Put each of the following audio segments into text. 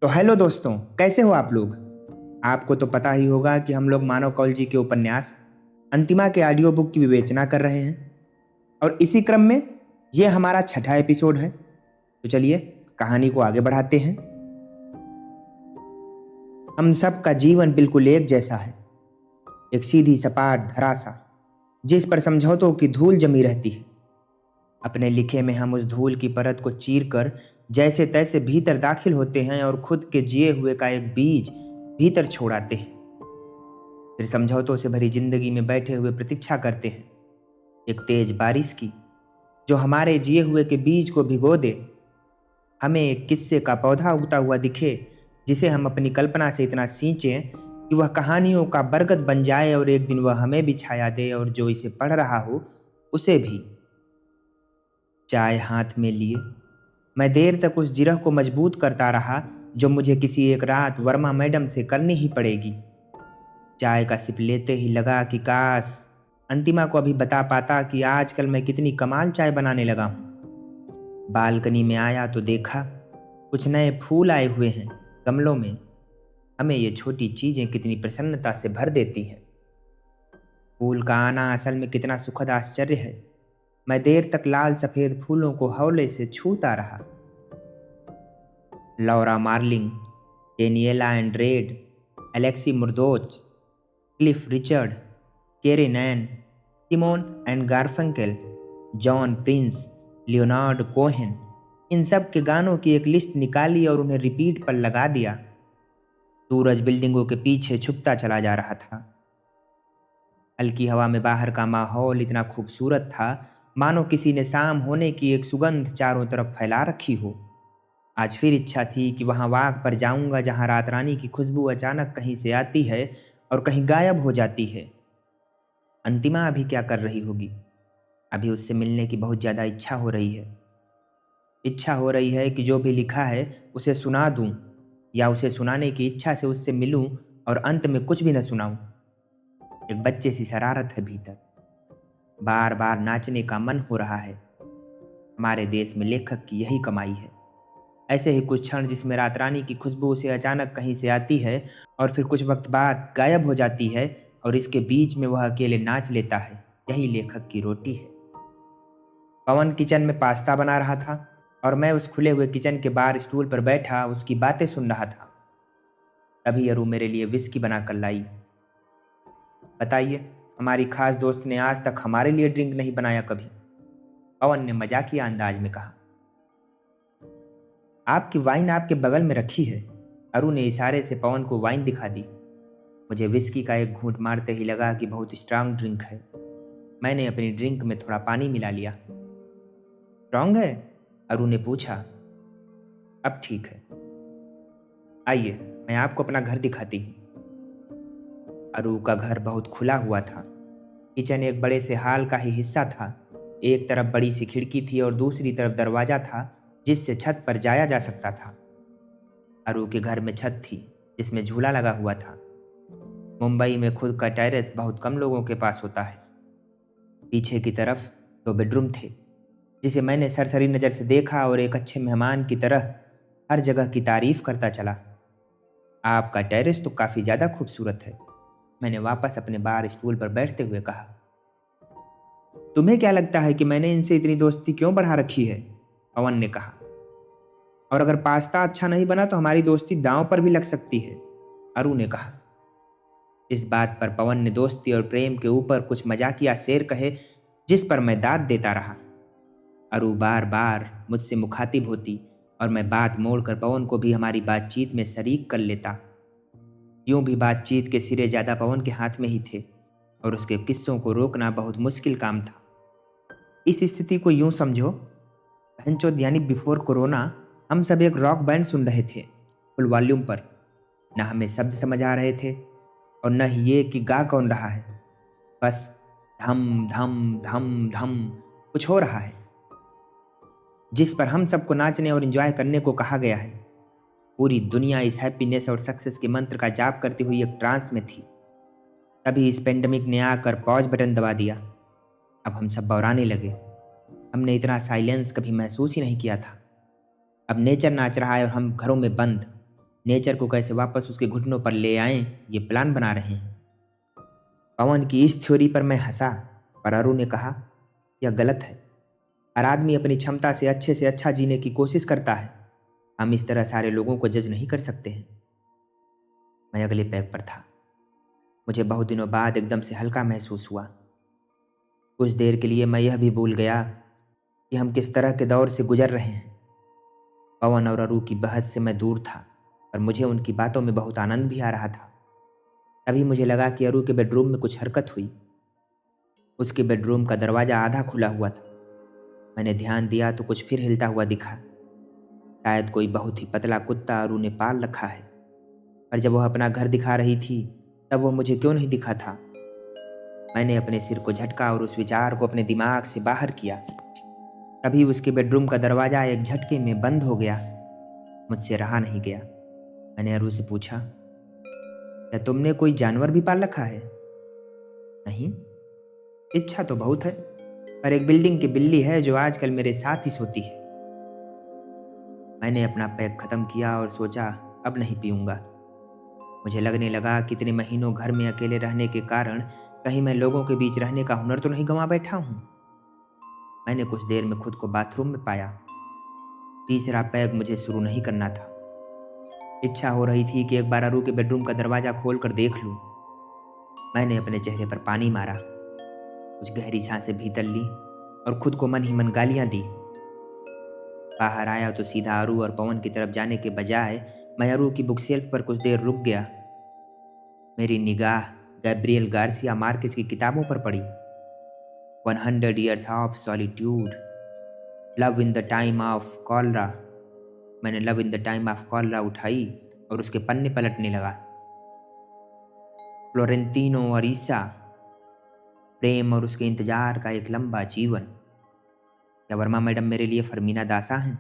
तो हेलो दोस्तों, कैसे हो आप लोग। आपको तो पता ही होगा कि हम लोग मानव कौल जी के उपन्यास अंतिमा के ऑडियो बुक की विवेचना कर रहे हैं और इसी क्रम में ये हमारा छठा एपिसोड है। तो चलिए कहानी को आगे बढ़ाते हैं। हम सब का जीवन बिल्कुल एक जैसा है, एक सीधी सपाट धरा सा जिस पर समझौतों की धूल जमी रहती है। अपने लिखे में हम उस धूल की परत को चीर कर जैसे तैसे भीतर दाखिल होते हैं और खुद के जिए हुए का एक बीज भीतर छोड़ आते हैं। फिर समझौतों से भरी जिंदगी में बैठे हुए प्रतीक्षा करते हैं एक तेज बारिश की, जो हमारे जिए हुए के बीज को भिगो दे। हमें एक किस्से का पौधा उगता हुआ दिखे जिसे हम अपनी कल्पना से इतना सींचें कि वह कहानियों का बरगद बन जाए और एक दिन वह हमें भी छाया दे और जो इसे पढ़ रहा हो उसे भी। चाय हाथ में लिए मैं देर तक उस जिरह को मजबूत करता रहा जो मुझे किसी एक रात वर्मा मैडम से करनी ही पड़ेगी। चाय का सिप लेते ही लगा कि काश अंतिमा को अभी बता पाता कि आजकल मैं कितनी कमाल चाय बनाने लगा हूँ। बालकनी में आया तो देखा कुछ नए फूल आए हुए हैं गमलों में। हमें ये छोटी चीजें कितनी प्रसन्नता से भर देती हैं। फूल का आना असल में कितना सुखद आश्चर्य है। मैं देर तक लाल सफेद फूलों को हौले से छूता रहा। Laura Marling, Daniela Andrade, Alexi Murdoch, Cliff Richard, केरे नैन, Simon and Garfunkel, John Prince, Leonard Cohen, इन सब के गानों की एक लिस्ट निकाली और उन्हें रिपीट पर लगा दिया। सूरज बिल्डिंगों के पीछे छुपता चला जा रहा था। हल्की हवा में बाहर का माहौल इतना खूबसूरत था मानो किसी ने शाम होने की एक सुगंध चारों तरफ फैला रखी हो। आज फिर इच्छा थी कि वहां वाक पर जाऊंगा जहां रात रानी की खुशबू अचानक कहीं से आती है और कहीं गायब हो जाती है। अंतिमा अभी क्या कर रही होगी। अभी उससे मिलने की बहुत ज़्यादा इच्छा हो रही है। इच्छा हो रही है कि जो भी लिखा है उसे सुना दूं या उसे सुनाने की इच्छा से उससे मिलूं और अंत में कुछ भी न सुनाऊं। एक बच्चे सी शरारत है भीतर। बार बार नाचने का मन हो रहा है। हमारे देश में लेखक की यही कमाई है। ऐसे ही कुछ क्षण जिसमें रात रानी की खुशबू उसे अचानक कहीं से आती है और फिर कुछ वक्त बाद गायब हो जाती है और इसके बीच में वह अकेले नाच लेता है, यही लेखक की रोटी है। पवन किचन में पास्ता बना रहा था और मैं उस खुले हुए किचन के बाहर स्टूल पर बैठा उसकी बातें सुन रहा था। तभी अरू मेरे लिए विस्की बना कर लाई। बताइए, हमारी खास दोस्त ने आज तक हमारे लिए ड्रिंक नहीं बनाया कभी, पवन ने मजाकिया अंदाज में कहा। आपकी वाइन आपके बगल में रखी है। अरू ने इशारे से पवन को वाइन दिखा दी। मुझे विस्की का एक घूंट मारते ही लगा कि बहुत स्ट्रांग ड्रिंक है। मैंने अपनी ड्रिंक में थोड़ा पानी मिला लिया। स्ट्रांग है? अरू ने पूछा। अब ठीक है, आइए मैं आपको अपना घर दिखाती हूँ। अरू का घर बहुत खुला हुआ था। किचन एक बड़े से हाल का ही हिस्सा था। एक तरफ बड़ी सी खिड़की थी और दूसरी तरफ दरवाजा था जिससे छत पर जाया जा सकता था। अरू के घर में छत थी जिसमें झूला लगा हुआ था। मुंबई में खुद का टेरेस बहुत कम लोगों के पास होता है। पीछे की तरफ 2 बेडरूम थे जिसे मैंने सरसरी नज़र से देखा और एक अच्छे मेहमान की तरह हर जगह की तारीफ करता चला। आपका टेरेस तो काफ़ी ज़्यादा खूबसूरत है, मैंने वापस अपने बार स्टूल पर बैठते हुए कहा। तुम्हें क्या लगता है कि मैंने इनसे इतनी दोस्ती क्यों बढ़ा रखी है? पवन ने कहा। और अगर पास्ता अच्छा नहीं बना तो हमारी दोस्ती दांव पर भी लग सकती है, अरू ने कहा। इस बात पर पवन ने दोस्ती और प्रेम के ऊपर कुछ मजाकिया शेर कहे जिस पर मैं दाद देता रहा। अरू बार बार मुझसे मुखातिब होती और मैं बात मोड़कर पवन को भी हमारी बातचीत में शरीक कर लेता। यूं भी बातचीत के सिरे ज्यादा पवन के हाथ में ही थे और उसके किस्सों को रोकना बहुत मुश्किल काम था। इस स्थिति को यूं समझो, बहनचोद यानी बिफोर कोरोना हम सब एक रॉक बैंड सुन रहे थे फुल वॉल्यूम पर। न हमें शब्द समझ आ रहे थे और न ही ये कि गा कौन रहा है। बस धम धम धम धम कुछ हो रहा है जिस पर हम सबको नाचने और एंजॉय करने को कहा गया है। पूरी दुनिया इस हैप्पीनेस और सक्सेस के मंत्र का जाप करती हुई एक ट्रांस में थी। तभी इस पेंडेमिक ने आकर पॉज बटन दबा दिया। अब हम सब बौराने लगे। हमने इतना साइलेंस कभी महसूस ही नहीं किया था। अब नेचर नाच रहा है और हम घरों में बंद। नेचर को कैसे वापस उसके घुटनों पर ले आएं, ये प्लान बना रहे हैं। पवन की इस थ्योरी पर मैं हंसा, पर अरु ने कहा, यह गलत है। हर आदमी अपनी क्षमता से अच्छा जीने की कोशिश करता है। हम इस तरह सारे लोगों को जज नहीं कर सकते हैं। मैं अगले पैग पर था। मुझे बहुत दिनों बाद एकदम से हल्का महसूस हुआ। कुछ देर के लिए मैं यह भी भूल गया कि हम किस तरह के दौर से गुजर रहे हैं। पवन और अरु की बहस से मैं दूर था, पर मुझे उनकी बातों में बहुत आनंद भी आ रहा था। तभी मुझे लगा कि अरु के बेडरूम में कुछ हरकत हुई। उसके बेडरूम का दरवाज़ा आधा खुला हुआ था। मैंने ध्यान दिया तो कुछ फिर हिलता हुआ दिखा। शायद कोई बहुत ही पतला कुत्ता अरु ने पाल रखा है, पर जब वह अपना घर दिखा रही थी तब वह मुझे क्यों नहीं दिखा था। मैंने अपने सिर को झटका और उस विचार को अपने दिमाग से बाहर किया। तभी उसके बेडरूम का दरवाज़ा एक झटके में बंद हो गया। मुझसे रहा नहीं गया। मैंने अरु से पूछा, क्या तुमने कोई जानवर भी पाल रखा है? नहीं, इच्छा तो बहुत है, पर एक बिल्डिंग की बिल्ली है जो आजकल मेरे साथ ही सोती है। मैंने अपना पैक खत्म किया और सोचा अब नहीं पीऊंगा। मुझे लगने लगा कि इतने महीनों घर में अकेले रहने के कारण कहीं मैं लोगों के बीच रहने का हुनर तो नहीं गंवा बैठा हूँ। मैंने कुछ देर में खुद को बाथरूम में पाया। तीसरा पैग मुझे शुरू नहीं करना था। इच्छा हो रही थी कि एक बार अरु के बेडरूम का दरवाज़ा खोल कर देख लूँ। मैंने अपने चेहरे पर पानी मारा, कुछ गहरी सांसें भीतर ली और खुद को मन ही मन गालियाँ दी। बाहर आया तो सीधा अरु और पवन की तरफ जाने के बजाय मैं अरु की बुक शेल्फ पर कुछ देर रुक गया। मेरी निगाह गैब्रियल गार्सिया मार्केज की किताबों पर पड़ी। 100 Years of Solitude, love in the time of cholera. मैंने love in the time of cholera उठाई और उसके पन्ने पलटने लगा। फ्लोरेंटिनो अरीसा, प्रेम और उसके इंतजार का एक लंबा जीवन। क्या वर्मा मैडम मेरे लिए फरमीना दासा हैं,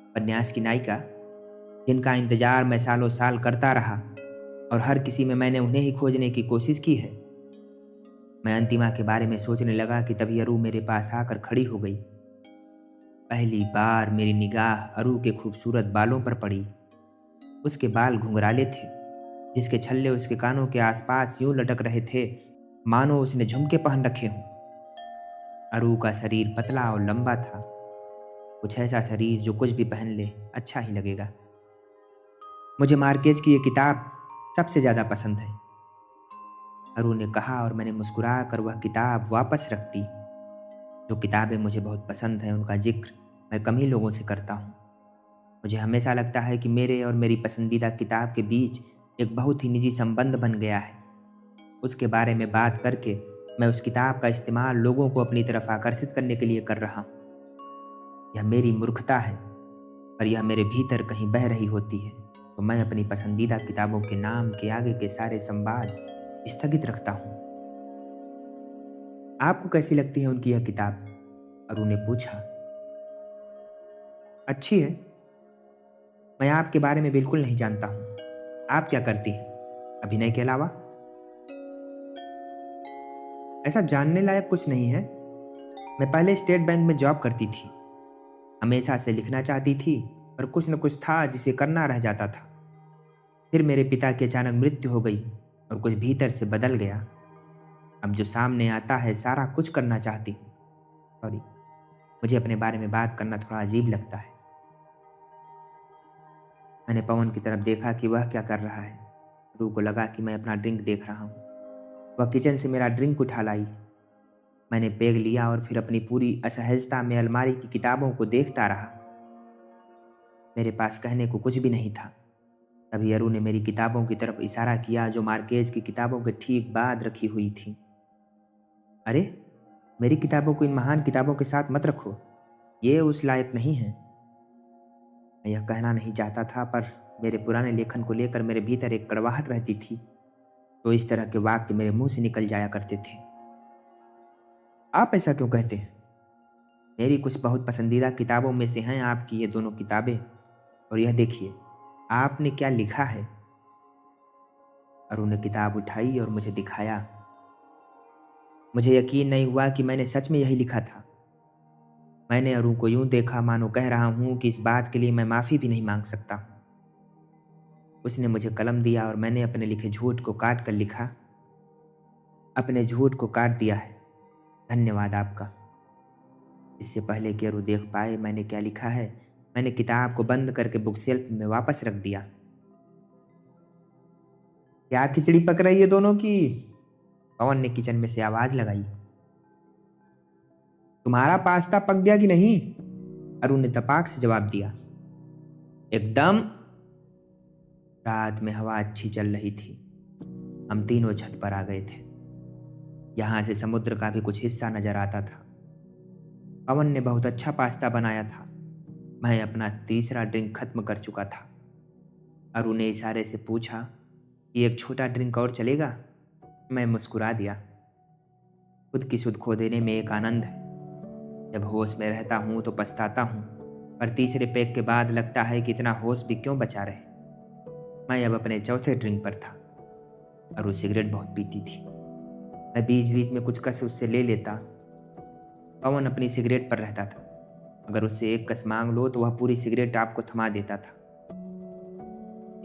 उपन्यास की नायिका, जिनका इंतजार मैं सालों साल करता रहा और हर किसी में मैंने उन्हें ही खोजने की कोशिश की है। मैं अंतिमा के बारे में सोचने लगा कि तभी अरु मेरे पास आकर खड़ी हो गई। पहली बार मेरी निगाह अरु के खूबसूरत बालों पर पड़ी। उसके बाल घुंघराले थे, जिसके छल्ले उसके कानों के आसपास यूं लटक रहे थे मानो उसने झुमके पहन रखे हों। अरु का शरीर पतला और लंबा था, कुछ ऐसा शरीर जो कुछ भी पहन ले अच्छा ही लगेगा। मुझे मार्केज की ये किताब सबसे ज़्यादा पसंद है, अरु ने कहा और मैंने मुस्कुरा कर वह किताब वापस रख दी। जो किताबें मुझे बहुत पसंद हैं उनका जिक्र मैं कम ही लोगों से करता हूँ। मुझे हमेशा लगता है कि मेरे और मेरी पसंदीदा किताब के बीच एक बहुत ही निजी संबंध बन गया है। उसके बारे में बात करके मैं उस किताब का इस्तेमाल लोगों को अपनी तरफ आकर्षित करने के लिए कर रहा हूँ। यह मेरी मूर्खता है, पर यह मेरे भीतर कहीं बह रही होती है तो मैं अपनी पसंदीदा किताबों के नाम के आगे के सारे संवाद स्थगित रखता हूँ। आपको कैसी लगती है उनकी यह किताब? अरु ने पूछा। अच्छी है। मैं आपके बारे में बिल्कुल नहीं जानता हूँ। आप क्या करती हैं अभिनय के अलावा? ऐसा जानने लायक कुछ नहीं है। मैं पहले स्टेट बैंक में जॉब करती थी। हमेशा से लिखना चाहती थी, पर कुछ न कुछ था जिसे करना रह जाता था। फिर मेरे पिता की अचानक मृत्यु हो गई और कुछ भीतर से बदल गया। अब जो सामने आता है सारा कुछ करना चाहती हूँ। सॉरी, मुझे अपने बारे में बात करना थोड़ा अजीब लगता है। मैंने पवन की तरफ देखा कि वह क्या कर रहा है। रू को लगा कि मैं अपना ड्रिंक देख रहा हूँ। वह किचन से मेरा ड्रिंक उठा लाई। मैंने पेग लिया और फिर अपनी पूरी असहजता में अलमारी की किताबों को देखता रहा। मेरे पास कहने को कुछ भी नहीं था। तभी अरु ने मेरी किताबों की तरफ इशारा किया जो मार्केज की किताबों के ठीक बाद रखी हुई थी। अरे, मेरी किताबों को इन महान किताबों के साथ मत रखो, ये उस लायक नहीं है। मैं यह कहना नहीं चाहता था, पर मेरे पुराने लेखन को लेकर मेरे भीतर एक कड़वाहट रहती थी, तो इस तरह के वाक्य मेरे मुंह से निकल जाया करते थे। आप ऐसा क्यों कहते हैं? मेरी कुछ बहुत पसंदीदा किताबों में से हैं आपकी ये दोनों किताबें, और यह देखिए आपने क्या लिखा है। अरु ने किताब उठाई और मुझे दिखाया। मुझे यकीन नहीं हुआ कि मैंने सच में यही लिखा था। मैंने अरु को यूं देखा मानो कह रहा हूं कि इस बात के लिए मैं माफ़ी भी नहीं मांग सकता। उसने मुझे कलम दिया और मैंने अपने लिखे झूठ को काट कर लिखा, अपने झूठ को काट दिया है। धन्यवाद आपका। इससे पहले कि अरु देख पाए मैंने क्या लिखा है, मैंने किताब को बंद करके बुक शेल्फ में वापस रख दिया। क्या खिचड़ी पक रही है दोनों की? पवन ने किचन में से आवाज लगाई। तुम्हारा पास्ता पक गया कि नहीं? अरुण ने तपाक से जवाब दिया। एकदम। रात में हवा अच्छी चल रही थी। हम तीनों छत पर आ गए थे। यहां से समुद्र का भी कुछ हिस्सा नजर आता था। पवन ने बहुत अच्छा पास्ता बनाया था। मैं अपना तीसरा ड्रिंक खत्म कर चुका था। अरुण ने इशारे से पूछा कि एक छोटा ड्रिंक और चलेगा? मैं मुस्कुरा दिया। खुद की सुध खो देने में एक आनंद है। जब होश में रहता हूं तो पछताता हूं, पर तीसरे पैक के बाद लगता है कि इतना होश भी क्यों बचा रहे। मैं अब अपने चौथे ड्रिंक पर था। अरु सिगरेट बहुत पीती थी। मैं बीच बीच में कुछ कस उससे ले लेता। पवन अपनी सिगरेट पर रहता था। अगर उससे एक कस मांग लो तो वह पूरी सिगरेट आपको थमा देता था।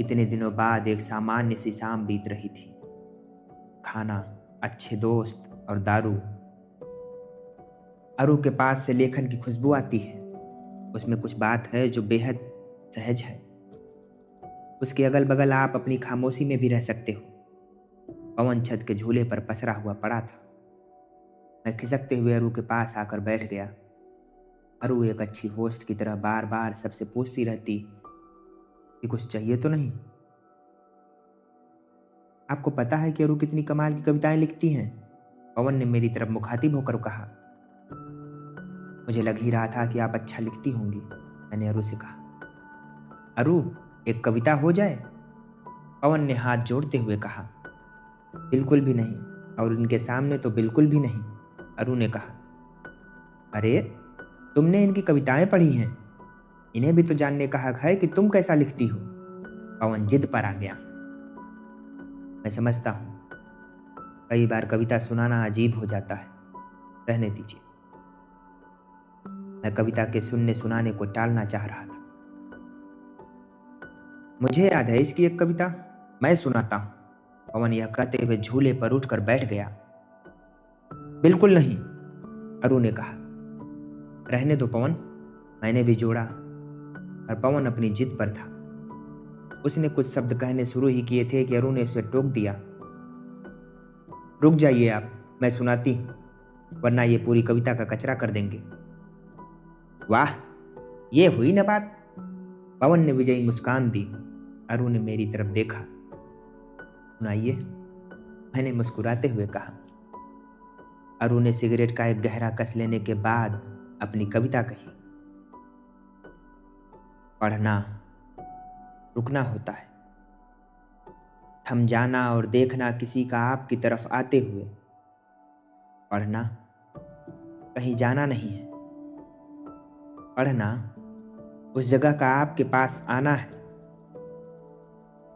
इतने दिनों बाद एक सामान्य सी शाम बीत रही थी। खाना, अच्छे दोस्त और दारू। अरु के पास से लेखन की खुशबू आती है। उसमें कुछ बात है जो बेहद सहज है। उसके अगल बगल आप अपनी खामोशी में भी रह सकते हो। पवन छत के झूले पर पसरा हुआ पड़ा था। मैं खिसकते हुए अरु के पास आकर बैठ गया। अरु एक अच्छी होस्ट की तरह बार बार सबसे पूछती रहती कि कुछ चाहिए तो नहीं। आपको पता है कि अरु कितनी कमाल की कविताएं लिखती हैं? पवन ने मेरी तरफ मुखातिब होकर कहा। मुझे लग ही रहा था कि आप अच्छा लिखती होंगी, मैंने अरु से कहा। अरु, एक कविता हो जाए? पवन ने हाथ जोड़ते हुए कहा। बिल्कुल भी नहीं, और इनके सामने तो बिल्कुल भी नहीं, अरु ने कहा। अरे, तुमने इनकी कविताएं पढ़ी हैं, इन्हें भी तो जानने का हक है कि तुम कैसा लिखती हो। पवन जिद पर आ गया। मैं समझता हूँ, कई बार कविता सुनाना अजीब हो जाता है, रहने दीजिए। मैं कविता के सुनने सुनाने को टालना चाह रहा था। मुझे याद है इसकी एक कविता, मैं सुनाता हूँ। पवन यह कहते हुए झूले पर उठकर बैठ गया। बिल्कुल नहीं, अरु ने कहा। रहने दो पवन, मैंने भी जोड़ा, पर पवन अपनी जिद पर था। उसने कुछ शब्द कहने शुरू ही किए थे कि अरु ने उसे टोक दिया। रुक जाइए आप, मैं सुनाती हूँ, वरना ये पूरी कविता का कचरा कर देंगे। वाह, ये हुई ना बात। पवन ने विजयी मुस्कान दी। अरु ने मेरी तरफ देखा। सुनाइए, मैंने मुस्कुराते हुए कहा। अरु ने सिगरेट का एक गहरा कस लेने के बाद अपनी कविता कही। पढ़ना रुकना होता है, थम जाना और देखना किसी का आपकी तरफ आते हुए। पढ़ना कहीं जाना नहीं है, पढ़ना उस जगह का आपके पास आना है।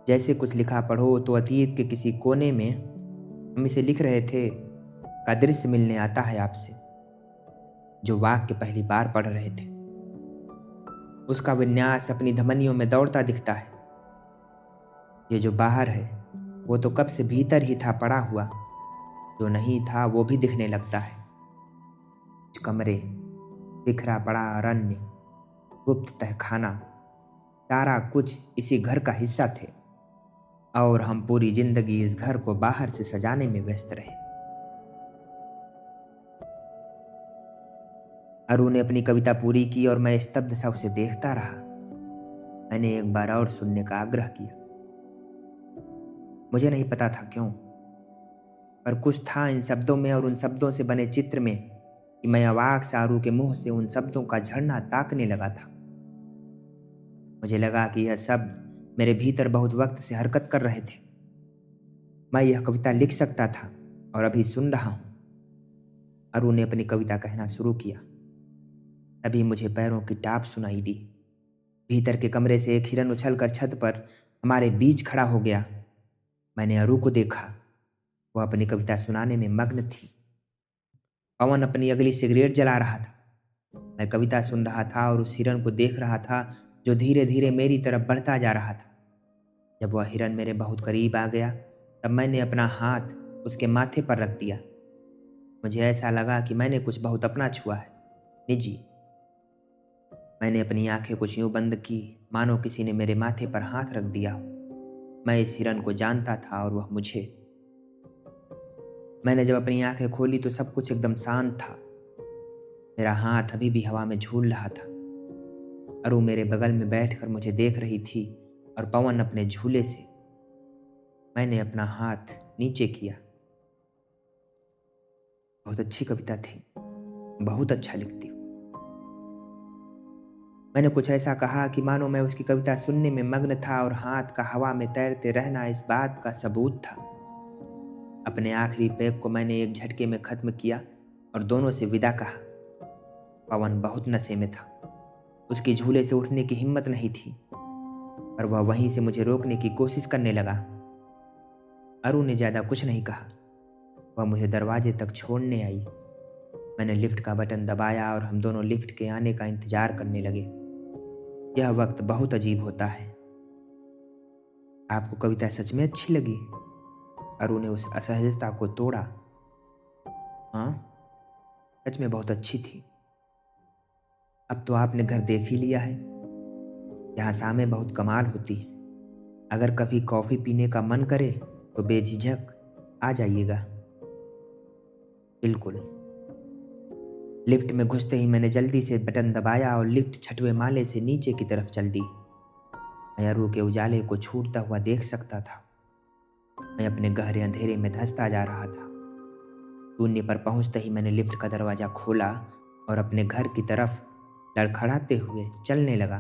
जैसे कुछ लिखा पढ़ो तो अतीत के किसी कोने में हम इसे लिख रहे थे का दृश्य मिलने आता है आपसे, जो वाक्य पहली बार पढ़ रहे थे। उसका विन्यास अपनी धमनियों में दौड़ता दिखता है। ये जो बाहर है वो तो कब से भीतर ही था पड़ा हुआ, जो नहीं था वो भी दिखने लगता है। कुछ कमरे, बिखरा पड़ा अरण्य, गुप्त तहखाना, सारा कुछ इसी घर का हिस्सा थे, और हम पूरी जिंदगी इस घर को बाहर से सजाने में व्यस्त रहे। अरु ने अपनी कविता पूरी की और मैं स्तब्ध सा उसे देखता रहा। मैंने एक बार और सुनने का आग्रह किया। मुझे नहीं पता था क्यों, पर कुछ था इन शब्दों में और उन शब्दों से बने चित्र में कि मैं अवाक सा अरु के मुंह से उन शब्दों का झरना ताकने लगा था। मुझे लगा कि यह शब्द मेरे भीतर बहुत वक्त से हरकत कर रहे थे। मैं यह कविता लिख सकता था और अभी सुन रहा हूं। अरु ने अपनी कविता कहना शुरू किया। तभी मुझे पैरों की टाप सुनाई दी। भीतर के कमरे से एक हिरन उछलकर छत पर हमारे बीच खड़ा हो गया। मैंने अरु को देखा, वह अपनी कविता सुनाने में मग्न थी। पवन अपनी अगली सिगरेट जला रहा था। मैं कविता सुन रहा था और उस हिरन को देख रहा था जो धीरे धीरे मेरी तरफ बढ़ता जा रहा था। जब वह हिरन मेरे बहुत करीब आ गया, तब मैंने अपना हाथ उसके माथे पर रख दिया। मुझे ऐसा लगा कि मैंने कुछ बहुत अपना छुआ है, निजी। मैंने अपनी आंखें कुछ यूं बंद की, मानो किसी ने मेरे माथे पर हाथ रख दिया हो। मैं इस हिरन को जानता था और वह मुझे। मैंने जब अपनी आंखें खोली तो सब कुछ एकदम शांत था। मेरा हाथ अभी भी हवा में झूल रहा था। अरु मेरे बगल में बैठकर मुझे देख रही थी और पवन अपने झूले से। मैंने अपना हाथ नीचे किया। बहुत अच्छी कविता थी, बहुत अच्छा लिखती हूँ। मैंने कुछ ऐसा कहा कि मानो मैं उसकी कविता सुनने में मग्न था और हाथ का हवा में तैरते रहना इस बात का सबूत था। अपने आखिरी पैग को मैंने एक झटके में खत्म किया और दोनों से विदा कहा। पवन बहुत नशे में था। उसकी झूले से उठने की हिम्मत नहीं थी, पर वह वहीं से मुझे रोकने की कोशिश करने लगा। अरु ने ज्यादा कुछ नहीं कहा। वह मुझे दरवाजे तक छोड़ने आई। मैंने लिफ्ट का बटन दबाया और हम दोनों लिफ्ट के आने का इंतजार करने लगे। यह वक्त बहुत अजीब होता है। आपको कविता सच में अच्छी लगी? अरु ने उस असहजता को तोड़ा। हाँ, सच में बहुत अच्छी थी। अब तो आपने घर देख ही लिया है। यहाँ शामें बहुत कमाल होती है। अगर कभी कॉफ़ी पीने का मन करे तो बेझिझक आ जाइएगा। बिल्कुल। लिफ्ट में घुसते ही मैंने जल्दी से बटन दबाया और लिफ्ट 6वें माले से नीचे की तरफ चल दी। मैं अरु के उजाले को छूटता हुआ देख सकता था। मैं अपने गहरे अंधेरे में धंसता जा रहा था। शून्य पर पहुंचते ही मैंने लिफ्ट का दरवाजा खोला और अपने घर की तरफ लड़खड़ाते हुए चलने लगा।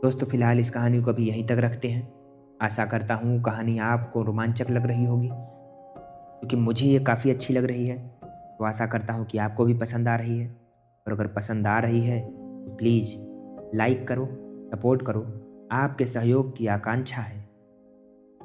दोस्तों, फिलहाल इस कहानी को अभी यहीं तक रखते हैं। आशा करता हूँ कहानी आपको रोमांचक लग रही होगी, क्योंकि मुझे ये काफ़ी अच्छी लग रही है। तो आशा करता हूँ कि आपको भी पसंद आ रही है। और अगर पसंद आ रही है तो प्लीज़ लाइक करो, सपोर्ट करो। आपके सहयोग की आकांक्षा है।